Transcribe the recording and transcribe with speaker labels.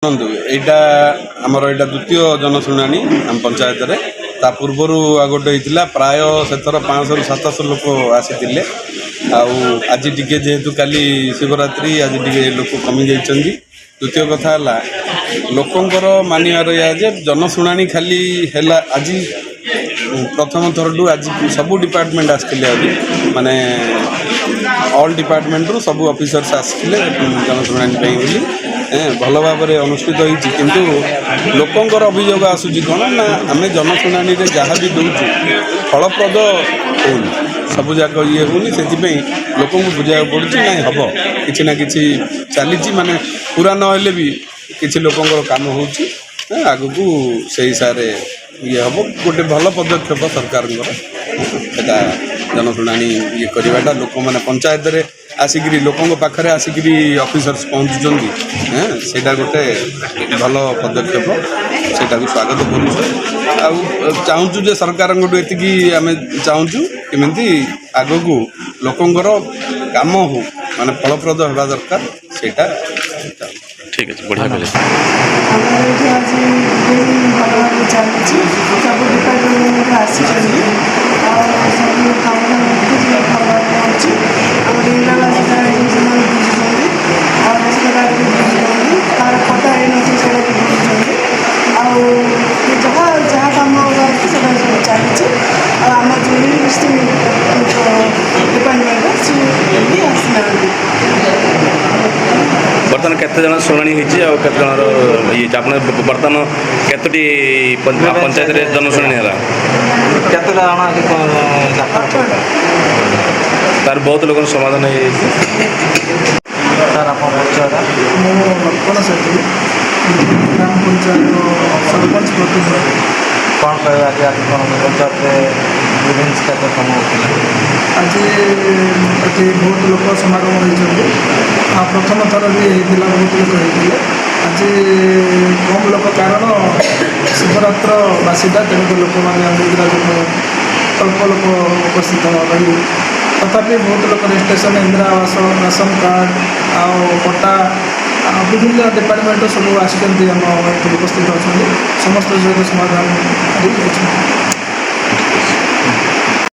Speaker 1: ଶୁଣନ୍ତୁ ଏଇଟା ଆମର ଏଇଟା ଦ୍ୱିତୀୟ ଜନଶୁଣାଣି ଆମ ପଞ୍ଚାୟତରେ। ତା ପୂର୍ବରୁ ଆଉ ଗୋଟେ ହେଇଥିଲା, ପ୍ରାୟ ସେଥର 500ରୁ 700 ଲୋକ ଆସିଥିଲେ। ଆଉ ଆଜି ଟିକେ ଯେହେତୁ କାଲି ଶିବରାତ୍ରି, ଆଜି ଟିକେ ଲୋକ କମିଯାଇଛନ୍ତି। ଦ୍ୱିତୀୟ କଥା ହେଲା, ଲୋକଙ୍କର ମାନିବାର ଏହା ଯେ ଜନଶୁଣାଣି ଖାଲି ହେଲା ଆଜି ପ୍ରଥମ ଥରଠୁ ଆଜି ସବୁ ଡିପାର୍ଟମେଣ୍ଟ ଆସିଥିଲେ। ଆଜି ମାନେ ଅଲ୍ ଡିପାର୍ଟମେଣ୍ଟରୁ ସବୁ ଅଫିସର୍ସ ଆସିଥିଲେ ଜନଶୁଣାଣି ପାଇଁ ବୋଲି। ଭଲ ଭାବରେ ଅନୁଷ୍ଠିତ ହୋଇଛି। କିନ୍ତୁ ଲୋକଙ୍କର ଅଭିଯୋଗ ଆସୁଛି କ'ଣ ନା, ଆମେ ଜନଶୁଣାଣିରେ ଯାହା ବି ଦେଉଛୁ ଫଳପ୍ରଦ ହେଉନି, ସବୁଯାକ ଇଏ ହେଉନି। ସେଥିପାଇଁ ଲୋକଙ୍କୁ ବୁଝାଇବାକୁ ପଡ଼ୁଛି, ନାଇଁ ହେବ କିଛି ନା କିଛି ଚାଲିଛି, ମାନେ ପୁରା ନହେଲେ ବି କିଛି ଲୋକଙ୍କର କାମ ହେଉଛି। ଆଗକୁ ସେଇ ହିସାବରେ ଇଏ ହେବ। ଗୋଟେ ଭଲ ପଦକ୍ଷେପ ସରକାରଙ୍କର ସେଟା ଜନଶୁଣାଣି ଇଏ କରିବାଟା। ଲୋକମାନେ ପଞ୍ଚାୟତରେ ଆସିକିରି ଲୋକଙ୍କ ପାଖରେ ଆସିକିରି ଅଫିସର୍ସ ପହଞ୍ଚୁଛନ୍ତି, ସେଇଟା ଗୋଟେ ଭଲ ପଦକ୍ଷେପ, ସେଇଟାକୁ ସ୍ୱାଗତ କରୁଛୁ। ଆଉ ଚାହୁଁଛୁ ଯେ ସରକାରଙ୍କଠୁ ଏତିକି ଆମେ ଚାହୁଁଛୁ, କେମିତି ଆଗକୁ ଲୋକଙ୍କର କାମ ହଉ, ମାନେ ଫଳପ୍ରଦ ହେବା ଦରକାର, ସେଇଟା ଚାହୁଁଛୁ।
Speaker 2: ଠିକ୍ ଅଛି, ବଢ଼ିଆ କହିଲେ।
Speaker 3: ଆମର ଏଠି ଆଜି ଭଲ ଭାବରେ ଚାଲିଛି, ସବୁ ଡିପାର୍ଟମେଣ୍ଟ ଆସିଛନ୍ତି। ଆଉ ସବୁ କାମ ଭଲ ଭାବରେ ହେଉଛି। ଆମର ଇନ୍ଦିରାବାସ ଯାହା ସେମାନେ ବୁଝୁଛନ୍ତି, ଆଉ ରେସନ କାର୍ଡ଼ ବି ବୁଝୁଛନ୍ତି, ତାର ପଟା ହେଇନଛି ସେଇଟା ବି ବୁଝୁଛନ୍ତି। ଆଉ ଯାହା ଯାହା କାମ ଅଛି ସେଇଟା ସବୁ ଚାଲିଛି। ଆଉ ଆମ ଜୁନିୟର ଡିପାର୍ଟମେଣ୍ଟ ସିଏ ବି ଆସିନାହାନ୍ତି।
Speaker 2: ବର୍ତ୍ତମାନ କେତେ ଜଣ ଶୁଣାଣି ହେଇଛି ଆଉ କେତେ ଜଣର ଇଏ ଆପଣ ବର୍ତ୍ତମାନ କେତୋଟି ପଞ୍ଚାୟତରେ ଜନଶୁଣାଣି ହେଲା?
Speaker 4: କେତେଟା ଜଣ ଆଜି
Speaker 2: ତାର ବହୁତ ଲୋକଙ୍କ ସମାଧାନ ହେଇଯାଇଛି।
Speaker 4: ସାର୍ ଆପଣ ପଞ୍ଚାୟତ
Speaker 5: ମୁଁ ଲକ୍ଷ୍ମଣ ସେଠୀ, ଗ୍ରାମ ପଞ୍ଚାୟତ ସରପଞ୍ଚ ପ୍ରତିନିଧି।
Speaker 4: କ'ଣ କହିବେ ଆଜି କ'ଣ ପଞ୍ଚାୟତରେ ବିଭିନ୍ନ କାର୍ଯ୍ୟକ୍ରମ ହେଉଥିଲା?
Speaker 5: ଆଜି ଏଠି ବହୁତ ଲୋକ ସମାଗମ ହୋଇଛନ୍ତି। ପ୍ରଥମ ଥର ବି ହେଇଥିଲା, ବହୁତ ଲୋକ ହେଇଥିଲେ। ଆଜି କମ୍ ଲୋକ, କାରଣ ଶିବରାତ୍ର ବାସିଟା, ତେଣୁକରି ଲୋକମାନେ ଅଳ୍ପ ଲୋକ ଉପସ୍ଥିତ ରହି, ତଥାପି ବହୁତ ଲୋକ ରେଜିଷ୍ଟ୍ରେସନ୍, ଇନ୍ଦିରା ଆବାସ, ରାସନ କାର୍ଡ଼ ଆଉ ପଟା ବିଭିନ୍ନ ଡିପାର୍ଟମେଣ୍ଟର ସବୁ ଆସିଛନ୍ତି, ଆମ ଏଠି ଉପସ୍ଥିତ ଅଛନ୍ତି। ସମସ୍ତ ସହିତ ସମାଧାନ କରିଛନ୍ତି।